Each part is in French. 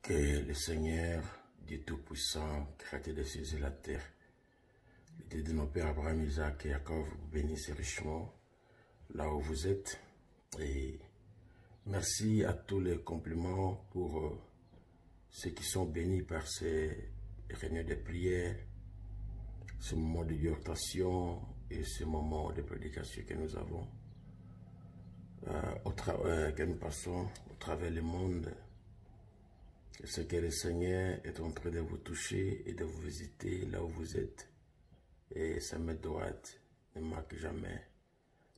Que le Seigneur, Dieu Tout-Puissant, Créateur des cieux et la terre, le Dieu de nos pères Abraham, Isaac et Jacob, vous bénisse richement là où vous êtes. Et merci à tous les compliments pour ceux qui sont bénis par ces réunions de prière, ce moment de exhortation et ce moment de prédication que nous avons, que nous passons au travers du monde. Je sais que le Seigneur est en train de vous toucher et de vous visiter là où vous êtes. Et sa main droite ne manque jamais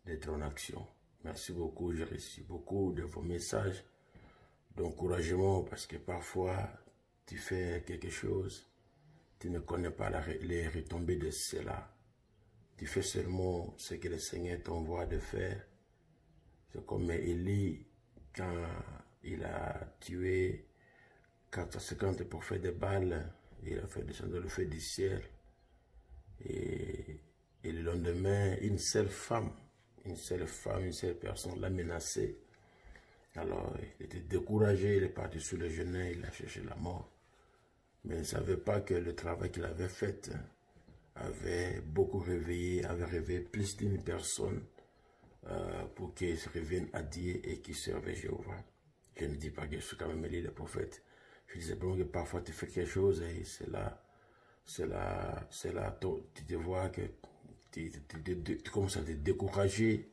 d'être en action. Merci beaucoup, j'ai reçu beaucoup de vos messages d'encouragement parce que parfois tu fais quelque chose, tu ne connais pas les retombées de cela. Tu fais seulement ce que le Seigneur t'envoie de faire. C'est comme Élie quand il a tué 450 prophètes de Baal, il a fait descendre le feu du ciel. Et le lendemain, une seule personne l'a menacé. Alors, il était découragé, il est parti sur le genou, il a cherché la mort. Mais il ne savait pas que le travail qu'il avait fait avait beaucoup réveillé, avait réveillé plus d'une personne pour qu'ils se reviennent à Dieu et qu'ils servent Jéhovah. Je ne dis pas que je suis quand même Élie le prophète. Je disais bon que parfois tu fais quelque chose et c'est là, tu te vois que tu commences à te décourager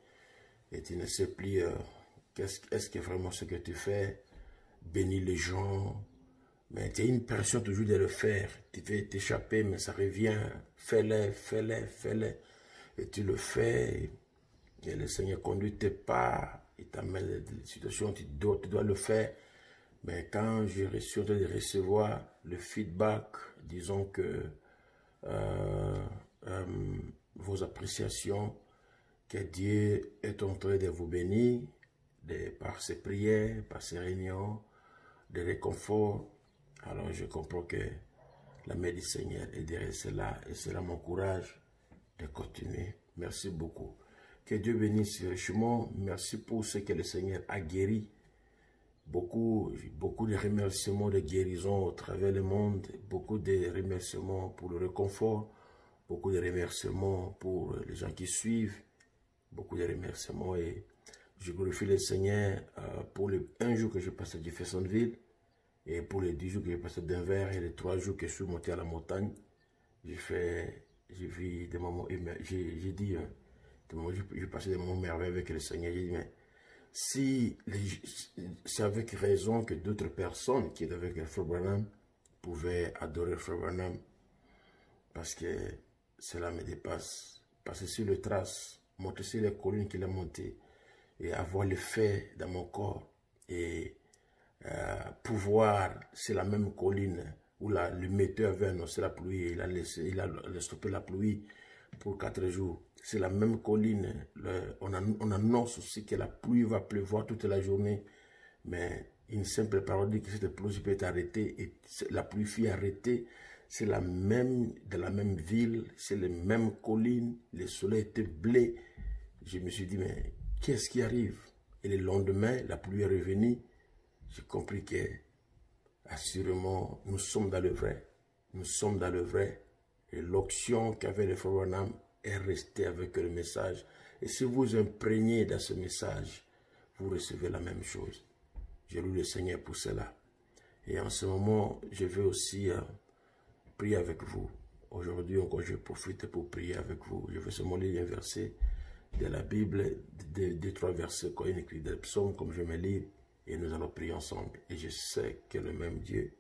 et tu ne sais plus est-ce que vraiment ce que tu fais bénit les gens, mais tu as une pression toujours de le faire, tu veux t'échapper mais ça revient, fais-le, et tu le fais et le Seigneur conduit tes pas, il t'amène des situations, tu dois le faire. Mais quand j'ai reçu de recevoir le feedback, disons que vos appréciations, que Dieu est en train de vous bénir par ses prières, par ses réunions, de réconfort, alors je comprends que la main du Seigneur est derrière cela et cela m'encourage de continuer. Merci beaucoup. Que Dieu bénisse richement. Merci pour ce que le Seigneur a guéri. Beaucoup de remerciements de guérison au travers le monde, beaucoup de remerciements pour le réconfort, beaucoup de remerciements pour les gens qui suivent, beaucoup de remerciements et je glorifie le Seigneur pour les 1 jour que j'ai passé à Jeffersonville et pour les 10 jours que j'ai passé à Denver et les 3 jours que je suis monté à la montagne. J'ai vu des moments, j'ai passé des moments merveilleux avec le Seigneur. J'ai dit, mais si c'est avec raison que d'autres personnes qui étaient avec le Frère Branham pouvaient adorer le Frère Branham, parce que cela me dépasse. Passer sur le trace, monter sur les collines qu'il a montées et avoir le fait dans mon corps et pouvoir, c'est la même colline où le metteur avait annoncé la pluie, il a stoppé la pluie pour 4 jours. C'est la même colline. On annonce aussi que la pluie va pleuvoir toute la journée. Mais une simple parole dit que cette pluie peut être arrêtée et la pluie fut arrêtée. C'est la même, de la même ville, c'est les mêmes collines. Le soleil était bleu. Je me suis dit, mais qu'est-ce qui arrive? Et le lendemain, la pluie est revenue. J'ai compris que, assurément, nous sommes dans le vrai. Nous sommes dans le vrai. Et l'option qu'avait le Frère Branham est restée avec le message. Et si vous imprégnez dans ce message, vous recevez la même chose. Je loue le Seigneur pour cela. Et en ce moment, je veux aussi prier avec vous. Aujourd'hui encore, je profite pour prier avec vous. Je veux seulement lire un verset de la Bible, 2-3 versets quand il écrit des psaumes, comme je me lis, et nous allons prier ensemble. Et je sais que le même Dieu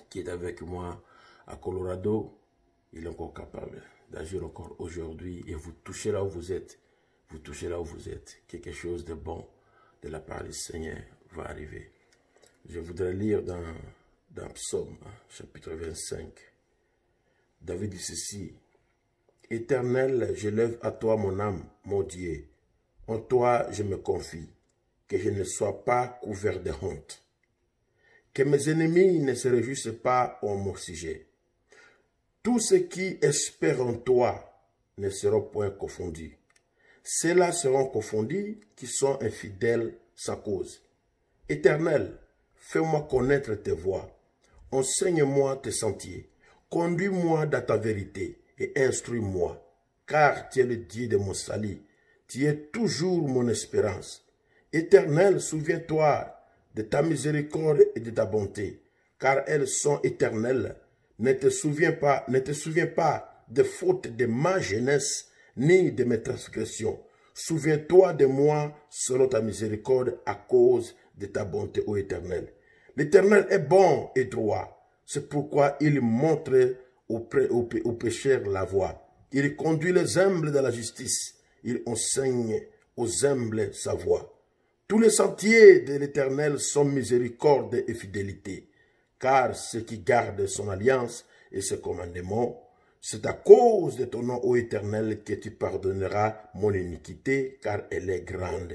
qui est avec moi à Colorado, il est encore capable d'agir encore aujourd'hui et vous touchez là où vous êtes. Vous touchez là où vous êtes. Quelque chose de bon de la part du Seigneur va arriver. Je voudrais lire dans Psaume, chapitre 25. David dit ceci. Éternel, je lève à toi mon âme, mon Dieu. En toi je me confie, que je ne sois pas couvert de honte. Que mes ennemis ne se réjouissent pas en mon sujet. Tous ceux qui espèrent en toi ne seront point confondus. Ceux-là seront confondus qui sont infidèles sans cause. Éternel, fais-moi connaître tes voies. Enseigne-moi tes sentiers. Conduis-moi dans ta vérité et instruis-moi, car tu es le Dieu de mon salut. Tu es toujours mon espérance. Éternel, souviens-toi de ta miséricorde et de ta bonté, car elles sont éternelles. Ne te souviens pas des fautes de ma jeunesse, ni de mes transgressions. Souviens-toi de moi selon ta miséricorde à cause de ta bonté, ô Éternel. L'Éternel est bon et droit. C'est pourquoi il montre aux pécheurs la voie. Il conduit les humbles dans la justice. Il enseigne aux humbles sa voie. Tous les sentiers de l'Éternel sont miséricorde et fidélité, car ceux qui gardent son alliance et ses commandements, c'est à cause de ton nom, ô Éternel, que tu pardonneras mon iniquité, car elle est grande.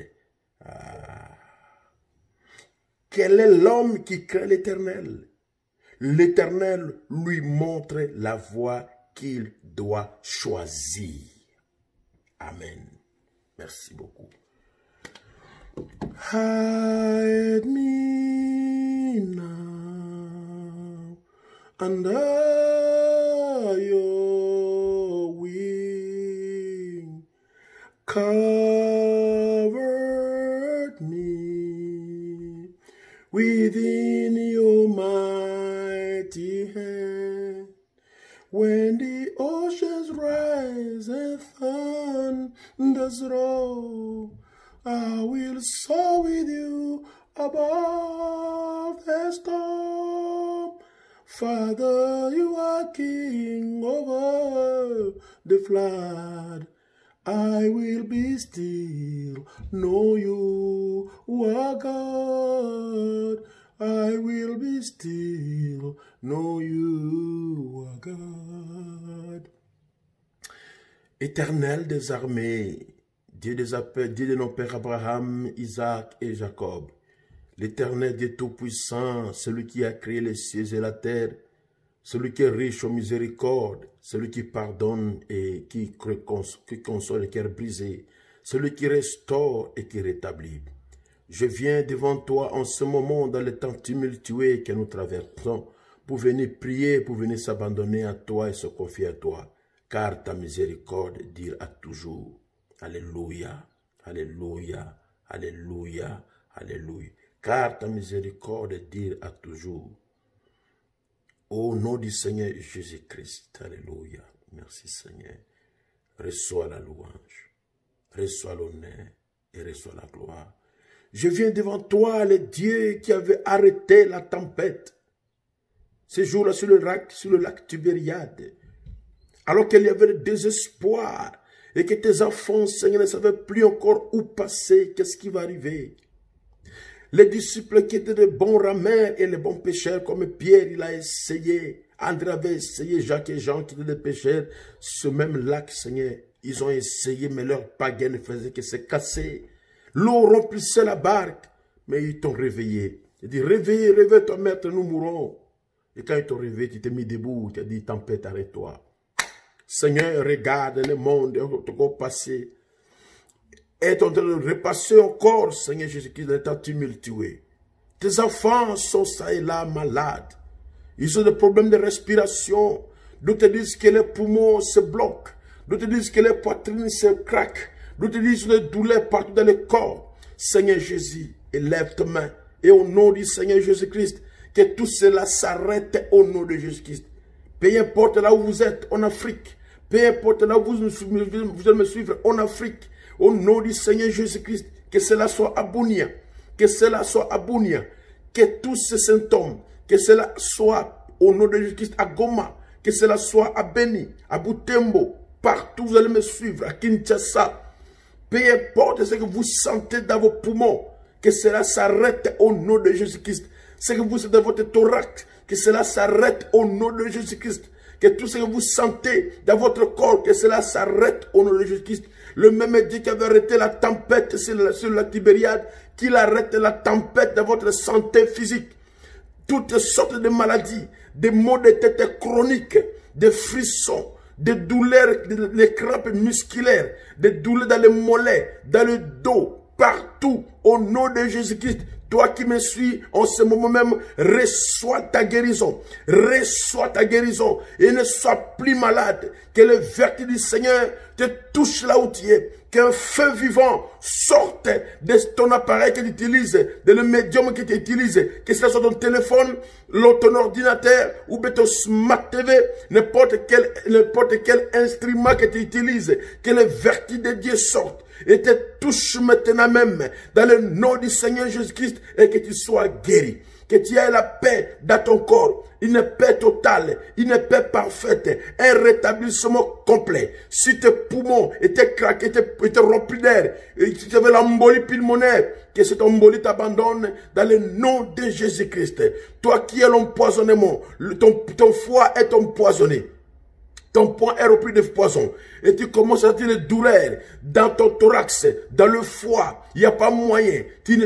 Quel est l'homme qui craint l'Éternel? L'Éternel lui montre la voie qu'il doit choisir. Amen. Merci beaucoup. Hide me now under your wing. Cover me within your mighty hand. When the oceans rise and thunders roll, I will soar with you above the storm. Father, you are king over the flood. I will be still, know you are God. I will be still, know you are God. Éternel des armées, Dieu de nos pères Abraham, Isaac et Jacob, l'Éternel Dieu Tout-Puissant, celui qui a créé les cieux et la terre, celui qui est riche en miséricorde, celui qui pardonne et qui console les cœurs brisés, celui qui restaure et qui rétablit. Je viens devant toi en ce moment dans le temps tumultueux que nous traversons pour venir prier, pour venir s'abandonner à toi et se confier à toi, car ta miséricorde dure toujours. Alléluia, alléluia, alléluia, alléluia. Car ta miséricorde dure à toujours. Au nom du Seigneur Jésus-Christ, alléluia. Merci Seigneur. Reçois la louange, reçois l'honneur et reçois la gloire. Je viens devant toi, le Dieu qui avait arrêté la tempête. Ce jour-là sur le lac Tibériade, alors qu'il y avait le désespoir, et que tes enfants, Seigneur, ne savaient plus encore où passer, qu'est-ce qui va arriver. Les disciples qui étaient de bons rameurs et les bons pêcheurs, comme Pierre, il a essayé, André avait essayé, Jacques et Jean qui étaient des pêcheurs, ce même lac, Seigneur, ils ont essayé, mais leur pagaie ne faisait que se casser. L'eau remplissait la barque, mais ils t'ont réveillé. Ils dit, réveille-toi, maître, nous mourrons. Et quand ils t'ont réveillé, tu t'es mis debout, tu as dit, tempête, arrête-toi. Seigneur, regarde le monde, au passé, est en train de repasser encore, Seigneur Jésus-Christ, dans l'état tumultueux. Tes enfants sont ça et là malades. Ils ont des problèmes de respiration. D'autres te disent que les poumons se bloquent. D'autres te disent que les poitrines se craquent. D'autres te disent des douleurs partout dans le corps. Seigneur Jésus, élève tes mains. Et au nom du Seigneur Jésus-Christ, que tout cela s'arrête au nom de Jésus-Christ. Peu importe là où vous êtes, en Afrique. Peu importe là où vous allez me suivre, en Afrique. Au nom du Seigneur Jésus-Christ, que cela soit à Bunia. Que cela soit à Bunia. Que tous ces symptômes, que cela soit au nom de Jésus-Christ à Goma. Que cela soit à Beni, à Butembo. Partout vous allez me suivre, à Kinshasa. Peu importe ce que vous sentez dans vos poumons. Que cela s'arrête au nom de Jésus-Christ. Ce que vous sentez dans votre thorax. Que cela s'arrête au nom de Jésus-Christ. Que tout ce que vous sentez dans votre corps, que cela s'arrête au nom de Jésus-Christ. Le même Dieu qui avait arrêté la tempête sur la Tibériade, qu'il arrête la tempête dans votre santé physique. Toutes sortes de maladies, des maux de tête chroniques, des frissons, des douleurs, des crampes musculaires, des douleurs dans les mollets, dans le dos, partout, au nom de Jésus-Christ. Toi qui me suis en ce moment même, reçois ta guérison. Reçois ta guérison. Et ne sois plus malade. Que le vertu du Seigneur te touche là où tu es. Qu'un feu vivant sorte de ton appareil que tu utilises, de le médium que tu utilises, que ce soit ton téléphone, ton ordinateur ou ton smart TV, n'importe quel instrument que tu utilises, que le vertu de Dieu sorte et te touche maintenant même dans le nom du Seigneur Jésus-Christ et que tu sois guéri. Que tu aies la paix dans ton corps, une paix totale, une paix parfaite, un rétablissement complet. Si tes poumons étaient craqués, étaient remplis d'air, et si tu avais l'embolie pulmonaire, que cette embolie t'abandonne dans le nom de Jésus-Christ. Toi qui es l'empoisonnement, ton foie est empoisonné. Ton poing est rempli de poison. Et tu commences à sentir des douleurs dans ton thorax, dans le foie. Il n'y a pas moyen. Tu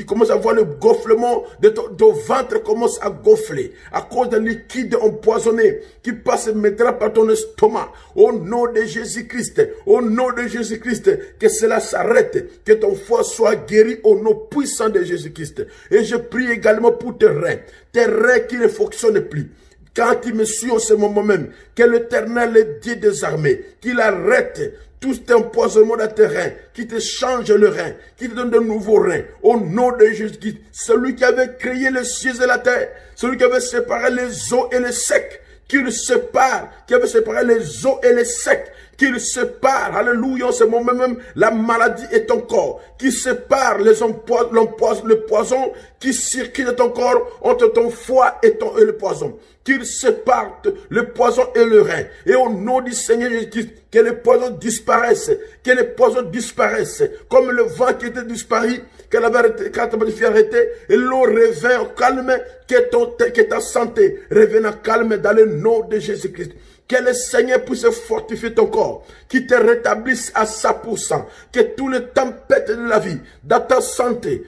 commences à voir le gonflement de ton ventre commence à gonfler. À cause d'un liquide empoisonné qui passe maintenant par ton estomac. Au nom de Jésus-Christ. Au nom de Jésus-Christ. Que cela s'arrête. Que ton foie soit guéri au nom puissant de Jésus-Christ. Et je prie également pour tes reins. Tes reins qui ne fonctionnent plus. Quand il me suit en ce moment même, que l'Éternel, le Dieu des armées, qu'il arrête tout cet empoisonnement dans tes reins, qui te change le rein, qui te donne de nouveaux reins, au nom de Jésus-Christ, celui qui avait créé les cieux et la terre, celui qui avait séparé les eaux et les secs, qu'il sépare, qui avait séparé les eaux et les secs, qu'il sépare, alléluia, en ce moment même, la maladie est ton corps, qui sépare le poison qui circule dans ton corps entre ton foie et le poison, qu'il sépare le poison et le rein, et au nom du Seigneur Jésus-Christ, que les poisons disparaissent, que les poisons disparaissent, comme le vent qui était disparu, qu'elle avait arrêté, quand elle avait arrêté, et l'eau revint au calme, que ta santé revienne au calme dans le nom de Jésus-Christ. Que le Seigneur puisse fortifier ton corps, qu'il te rétablisse à 100%, que tous les tempêtes de la vie, dans ta santé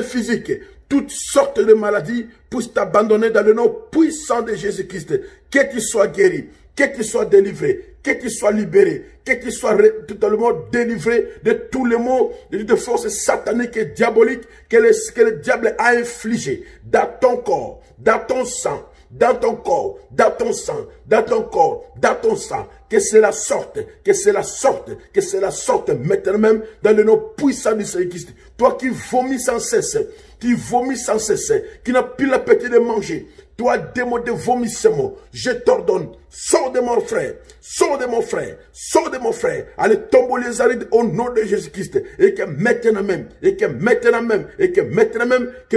physique, toutes sortes de maladies puissent t'abandonner dans le nom puissant de Jésus-Christ. Que tu sois guéri, que tu sois délivré, que tu sois libéré, que tu sois totalement délivré de tous les maux, de forces sataniques et diaboliques que le diable a infligé dans ton corps, dans ton sang, dans ton corps, dans ton sang, dans ton corps, dans ton sang, que cela sorte, que cela sorte, que cela sorte maintenant même dans le nom puissant de Jésus-Christ. Toi qui vomis sans cesse, qui n'a plus l'appétit de manger, toi démon de vomissement, je t'ordonne, sors de mon frère, sors de mon frère, sors de mon frère, allez tomber les arides au nom de Jésus-Christ, et que maintenant même, que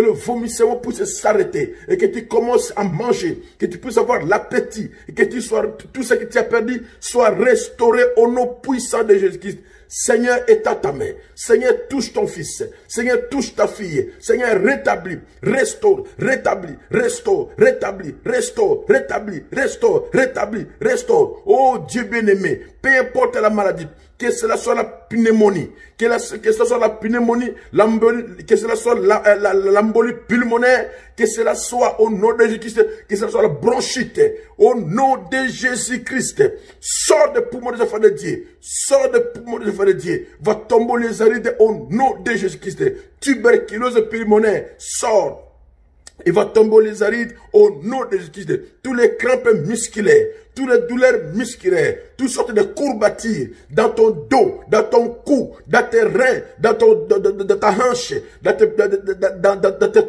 le vomissement puisse s'arrêter, et que tu commences à manger, que tu puisses avoir l'appétit, et que tout ce que tu as perdu soit restauré au nom puissant de Jésus-Christ. Seigneur, étends ta main. Seigneur, touche ton fils. Seigneur, touche ta fille. Seigneur, rétablis, restaure, rétablis, restaure, rétablis, restaure, rétablis, restaure, rétablis, restaure. Oh Dieu bien-aimé, peu importe la maladie, que cela soit la pneumonie, que cela soit la pneumonie, que cela soit l'embolie pulmonaire, que cela soit au nom de Jésus-Christ, que cela soit la bronchite, au nom de Jésus-Christ. Sors des poumons des enfants de Dieu, sors des poumons des enfants de Dieu, va tomber les arides au nom de Jésus-Christ. Tuberculose pulmonaire, sors. Il va tomber les arides au nom de Jésus-Christ. Tous les crampes musculaires, toutes les douleurs musculaires, toutes sortes de courbatures dans ton dos, dans ton cou, dans tes reins, dans ta hanche, dans tes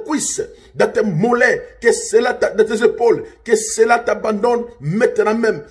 cuisses, dans tes mollets, que cela dans tes épaules, que cela t'abandonne maintenant même,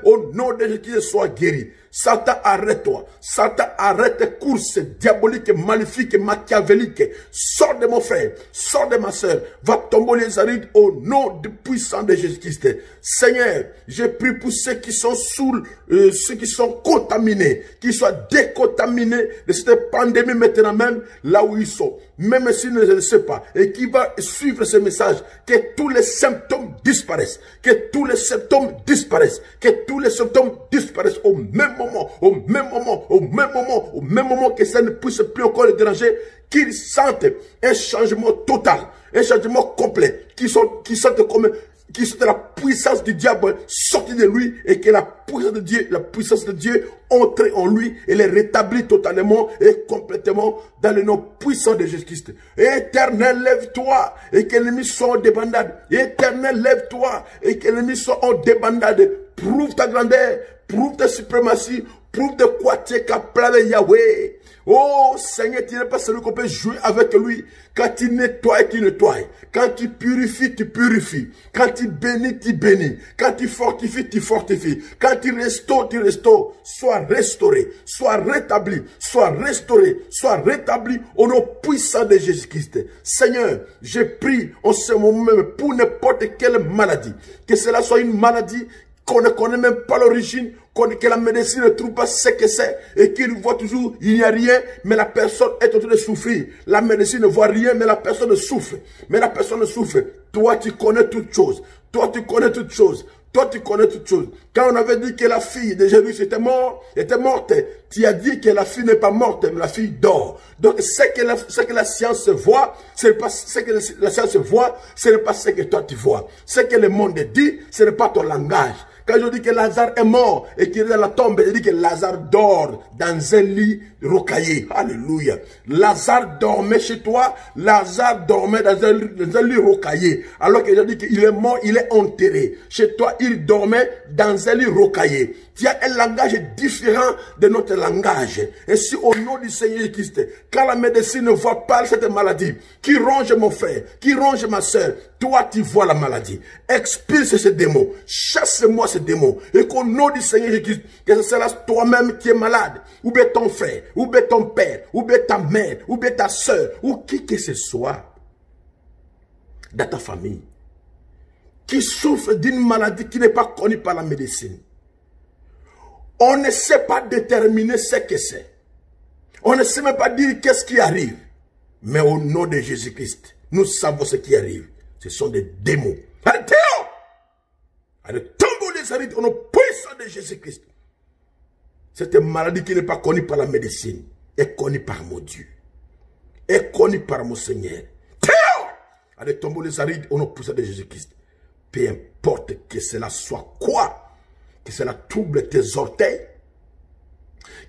au nom de Jésus-Christ, sois guéri. Satan, arrête-toi. Satan, arrête tes courses diaboliques, maléfiques, machiavéliques. Sors de mon frère, sors de ma soeur. Va tomber les arides au nom du puissant de Jésus-Christ. Seigneur, je prie pour ceux qui sont ceux qui sont contaminés, qu'ils soient décontaminés de cette pandémie maintenant même, là où ils sont. Même s'ils ne le savent pas. Et qui va suivre ce message, que tous les symptômes disparaissent. Que tous les symptômes disparaissent. Que tous les symptômes disparaissent au même moment, au même moment que ça ne puisse plus encore les déranger, qu'ils sentent un changement total, un changement complet, qu'ils sentent comme la puissance du diable sortie de lui et que la puissance de Dieu entre en lui et les rétablit totalement et complètement dans le nom puissant de Jésus-Christ. Éternel, lève-toi et que l'ennemi soit en débandade. Éternel, lève-toi et que l'ennemi soit en débandade. Prouve ta grandeur, prouve ta suprématie, prouve de quoi tu es capable, Yahweh. Oh Seigneur, tu n'es pas celui qu'on peut jouer avec lui. Quand tu nettoies, tu nettoies. Quand tu purifies, tu purifies. Quand tu bénis, tu bénis. Quand tu fortifies, tu fortifies. Quand tu restaures, tu restaures. Sois restauré, sois rétabli, sois restauré, sois rétabli au nom puissant de Jésus-Christ. Seigneur, je prie en ce moment même pour n'importe quelle maladie. Que cela soit une maladie qu'on ne connaît même pas l'origine, que la médecine ne trouve pas ce que c'est, et qu'il voit toujours, il n'y a rien, mais la personne est en train de souffrir. La médecine ne voit rien, mais la personne souffre. Mais la personne souffre. Toi, tu connais toutes choses. Toi, tu connais toutes choses. Toi, tu connais toutes choses. Quand on avait dit que la fille de Jésus était morte, tu as dit que la fille n'est pas morte, mais la fille dort. Donc, ce que la science voit, ce n'est pas ce que la science voit, ce n'est pas ce que toi tu vois. Ce que le monde dit, ce n'est pas ton langage. Quand je dis que Lazare est mort et qu'il est dans la tombe, je dis que Lazare dort dans un lit rocaillé. Alléluia. Lazare dormait chez toi, Lazare dormait dans un lit rocaillé. Alors que je dis qu'il est mort, il est enterré. Chez toi, il dormait dans un lit rocaillé. Tu as un langage différent de notre langage. Et si au nom du Seigneur Christ, quand la médecine ne voit pas cette maladie, qui ronge mon frère, qui ronge ma soeur, toi tu vois la maladie. Expulse ce démon. Chasse-moi ce démon. Et qu'au nom du Seigneur Jésus-Christ, que ce soit toi-même qui es malade, ou bien ton frère, ou bien ton père, ou bien ta mère, ou bien ta soeur, ou qui que ce soit dans ta famille, qui souffre d'une maladie qui n'est pas connue par la médecine. On ne sait pas déterminer ce que c'est. On ne sait même pas dire qu'est-ce qui arrive. Mais au nom de Jésus-Christ, nous savons ce qui arrive. Ce sont des démons. Allez, Théo! Allez, tombe les arides au nom puissant de Jésus-Christ. Cette maladie qui n'est pas connue par la médecine est connue par mon Dieu. Est connue par mon Seigneur. Théo! Allez, tombe les arides au nom puissant de Jésus-Christ. Peu importe que cela soit quoi. Que cela trouble tes orteils,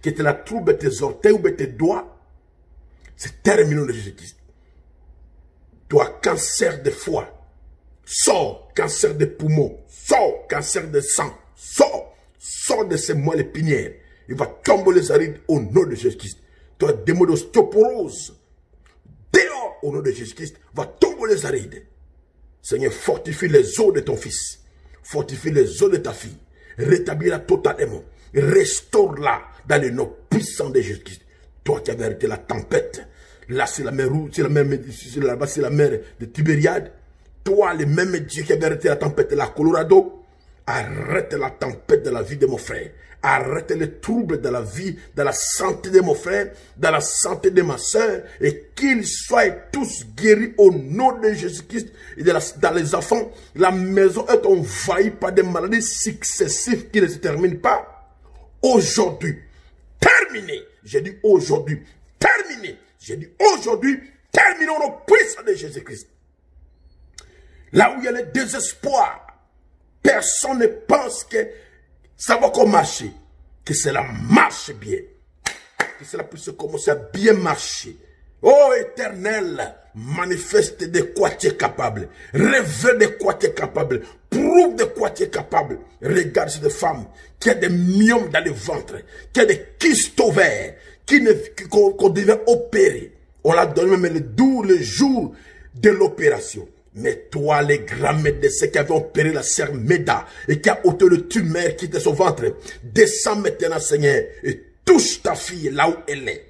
que cela trouble tes orteils ou tes doigts, c'est terminé de Jésus-Christ. Toi, cancer de foie, sors, cancer de poumons, sors, cancer de sang, sors de ces moelles épinières. Il va tomber les arides au nom de Jésus-Christ. Toi, démon d'ostéoporose, dehors au nom de Jésus-Christ, va tomber les arides. Seigneur, fortifie les os de ton fils, fortifie les os de ta fille. Rétablis-la totalement. Restaure-la dans le nom puissant de Jésus-Christ. Toi qui avais arrêté la tempête. Là, c'est la mer rouge, c'est la mer de Tibériade. Toi, le même Dieu qui avait arrêté la tempête de la Colorado. Arrête la tempête de la vie de mon frère. Arrête les troubles de la vie, de la santé de mon frère, de la santé de ma soeur, et qu'ils soient tous guéris au nom de Jésus-Christ. Et dans les enfants, la maison est envahie par des maladies successives qui ne se terminent pas. Aujourd'hui, terminé. J'ai dit aujourd'hui, terminé. J'ai dit aujourd'hui, terminons le puissant de Jésus-Christ. Là où il y a le désespoir, personne ne pense que ça va comme marcher. Que cela marche bien. Que cela puisse commencer à bien marcher. Oh Éternel, manifeste de quoi tu es capable. Révèle de quoi tu es capable. Prouve de quoi tu es capable. Regarde cette femme qui a des myomes dans le ventre. Qui a des kystes ovaires. Qu'on devait opérer. On l'a donné même le jour de l'opération. Mais toi, les grands maîtres de ceux qui avaient opéré la sœur Méda et qui a ôté le tumeur qui était son ventre, descends maintenant, Seigneur, et touche ta fille là où elle est.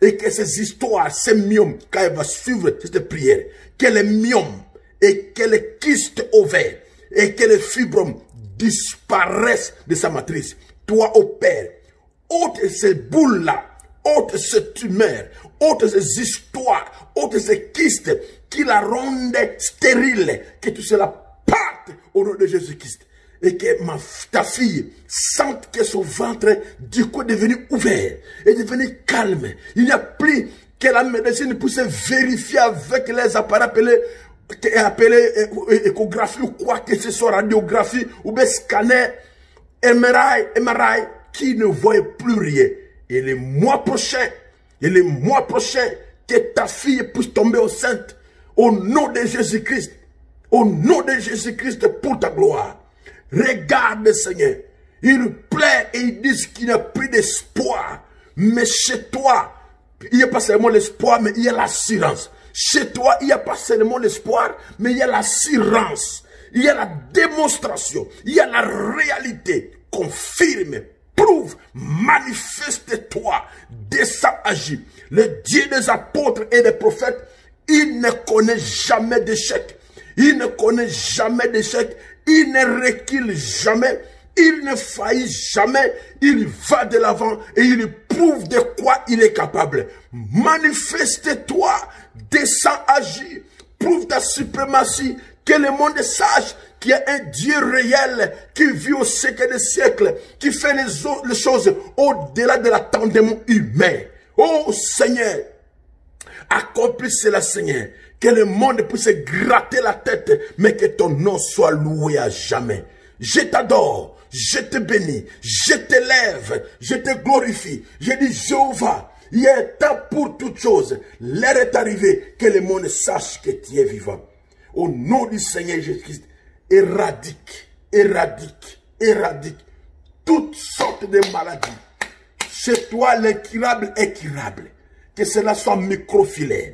Et que ces histoires, ces myomes, quand elle va suivre cette prière, que les myomes et que les kystes ovaires et que les fibromes disparaissent de sa matrice. Toi, ô Père, ôte ces boules-là, ôte ces tumeurs, ôte ces histoires, ôte ces kystes qui la rendent stérile, que tout cela parte au nom de Jésus-Christ. Et que ta fille sente que son ventre du coup est devenu ouvert, est devenu calme. Il n'y a plus que la médecine puisse vérifier avec les appareils appelés appelé échographie ou quoi que ce soit, radiographie ou bien scanner, MRI, qui ne voit plus rien. Et le mois prochain, que ta fille puisse tomber enceinte, au nom de Jésus-Christ, au nom de Jésus-Christ pour ta gloire. Regarde, Seigneur, il plaît et ils disent qu'il n'y a plus d'espoir, mais chez toi, il n'y a pas seulement l'espoir, mais il y a l'assurance. Chez toi, il n'y a pas seulement l'espoir, mais il y a l'assurance. Il y a la démonstration. Il y a la réalité. Confirme, prouve, manifeste-toi, descends, agis. Le Dieu des apôtres et des prophètes, il ne connaît jamais d'échec. Il ne connaît jamais d'échec. Il ne recule jamais. Il ne faillit jamais. Il va de l'avant et il prouve de quoi il est capable. Manifeste-toi, descends, agis. Prouve ta suprématie. Que le monde sache qu'il y a un Dieu réel qui vit au siècle des siècles, qui fait les choses au-delà de l'attendement humain. Oh Seigneur, accomplis cela, Seigneur. Que le monde puisse gratter la tête, mais que ton nom soit loué à jamais. Je t'adore, je te bénis, je t'élève, je te glorifie. Je dis Jéhovah, il y a un temps pour toutes choses. L'heure est arrivée que le monde sache que tu es vivant. Au nom du Seigneur Jésus-Christ, éradique toutes sortes de maladies. Chez toi, l'incurable est curable. Que cela soit microfilaire,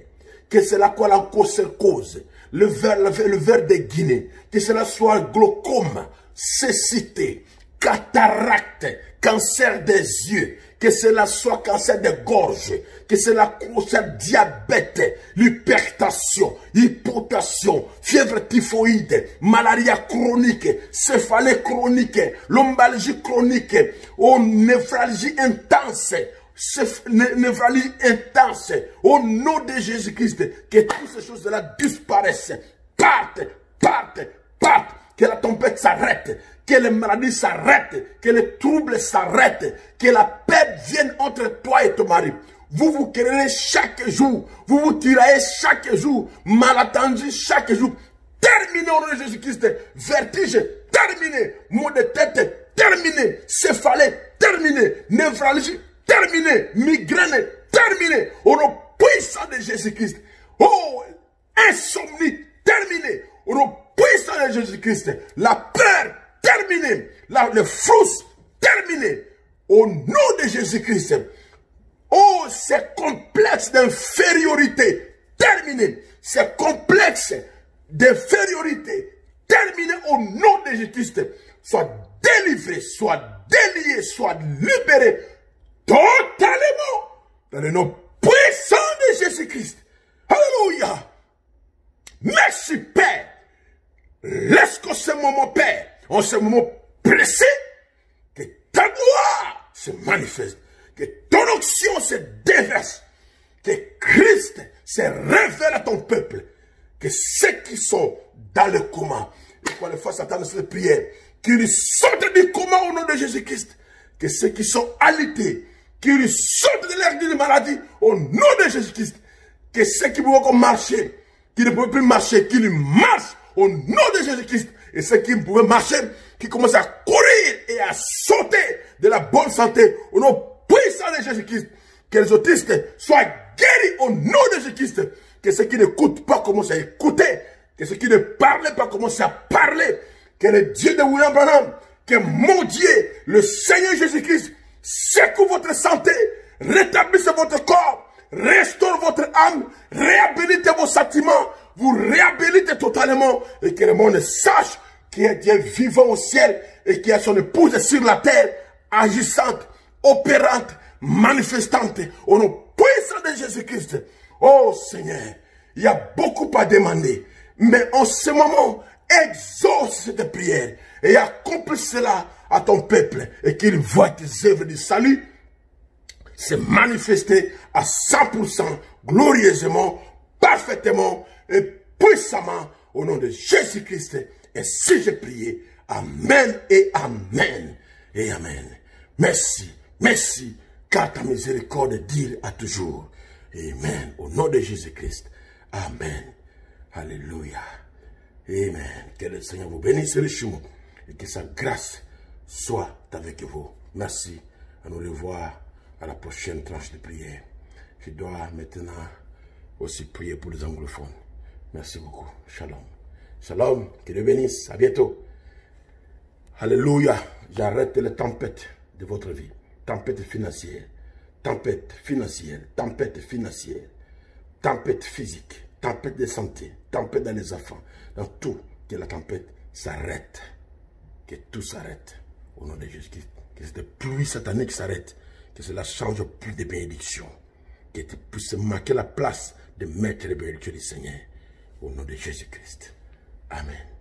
que cela soit l'onchocercose, le ver de Guinée, que cela soit glaucome, cécité, cataracte, cancer des yeux, que cela soit cancer de gorge, que cela soit diabète, l'hypertension, hypotension, fièvre typhoïde, malaria chronique, céphalée chronique, lombalgie chronique, névralgie intense, névralgie intense, au nom de Jésus-Christ, que toutes ces choses-là disparaissent, partent. Que la tempête s'arrête, que les maladies s'arrêtent, que les troubles s'arrêtent, que la paix vienne entre toi et ton mari. Vous vous querellez chaque jour, vous vous tiraillez chaque jour, malentendu chaque jour. Terminé au nom de Jésus-Christ, vertige, terminé, maux de tête, terminé, céphalée, terminé, névralgie, terminé, migraine, terminé, au nom puissant de Jésus-Christ. Oh, insomnie, terminé, au nom puissant de Jésus-Christ, la peur terminée, le flou terminé, au nom de Jésus-Christ. Oh, ces complexes d'infériorité terminé, ces complexes d'infériorité terminé au nom de Jésus-Christ. Soit délivré, soit délié, soit libéré totalement dans le nom puissant de Jésus-Christ. Alléluia. Merci Père. Laisse qu'en ce moment, Père, en ce moment précis, que ta gloire se manifeste, que ton onction se déverse, que Christ se révèle à ton peuple, que ceux qui sont dans le coma, et qu'on les fasse attendre cette prière, qu'ils sortent du coma au nom de Jésus-Christ, que ceux qui sont alités, qu'ils sortent de l'air de maladie au nom de Jésus-Christ, que ceux qui ne peuvent marcher, qui ne peuvent plus marcher, qu'ils marchent au nom de Jésus-Christ. Et ceux qui pouvaient marcher, qui commencent à courir et à sauter de la bonne santé au nom puissant de Jésus-Christ. Que les autistes soient guéris au nom de Jésus-Christ. Que ceux qui n'écoutent pas commencent à écouter. Que ceux qui ne parlent pas commencent à parler. Que le Dieu de William Branham, que mon Dieu, le Seigneur Jésus-Christ, secoue votre santé, rétablisse votre corps, restaure votre âme, réhabilite vos sentiments, vous réhabilitez totalement et que le monde sache qu'il y a Dieu vivant au ciel et qu'il y a son épouse sur la terre, agissante, opérante, manifestante au nom puissant de Jésus-Christ. Oh Seigneur, il y a beaucoup à demander, mais en ce moment, exauce cette prière et accomplis cela à ton peuple et qu'il voit tes œuvres de salut se manifester à 100%, glorieusement, parfaitement et puissamment au nom de Jésus-Christ. Et si j'ai prié, amen et amen et amen. Merci, merci, car ta miséricorde dure à toujours. Amen. Au nom de Jésus-Christ. Amen. Alléluia. Amen. Que le Seigneur vous bénisse richement et que sa grâce soit avec vous. Merci. À nous revoir à la prochaine tranche de prière. Je dois maintenant aussi prier pour les anglophones. Merci beaucoup. Shalom. Shalom. Que Dieu bénisse. À bientôt. Alléluia. J'arrête les tempêtes de votre vie. Tempête financière. Tempête financière. Tempête financière. Tempête physique. Tempête de santé. Tempête dans les enfants. Dans tout. Que la tempête s'arrête. Que tout s'arrête. Au nom de Jésus-Christ. Que cette pluie satanique s'arrête. Que cela change plus de bénédictions. Que tu puisses marquer la place de maître et bénédiction du Seigneur. Au nom de Jésus-Christ. Amen.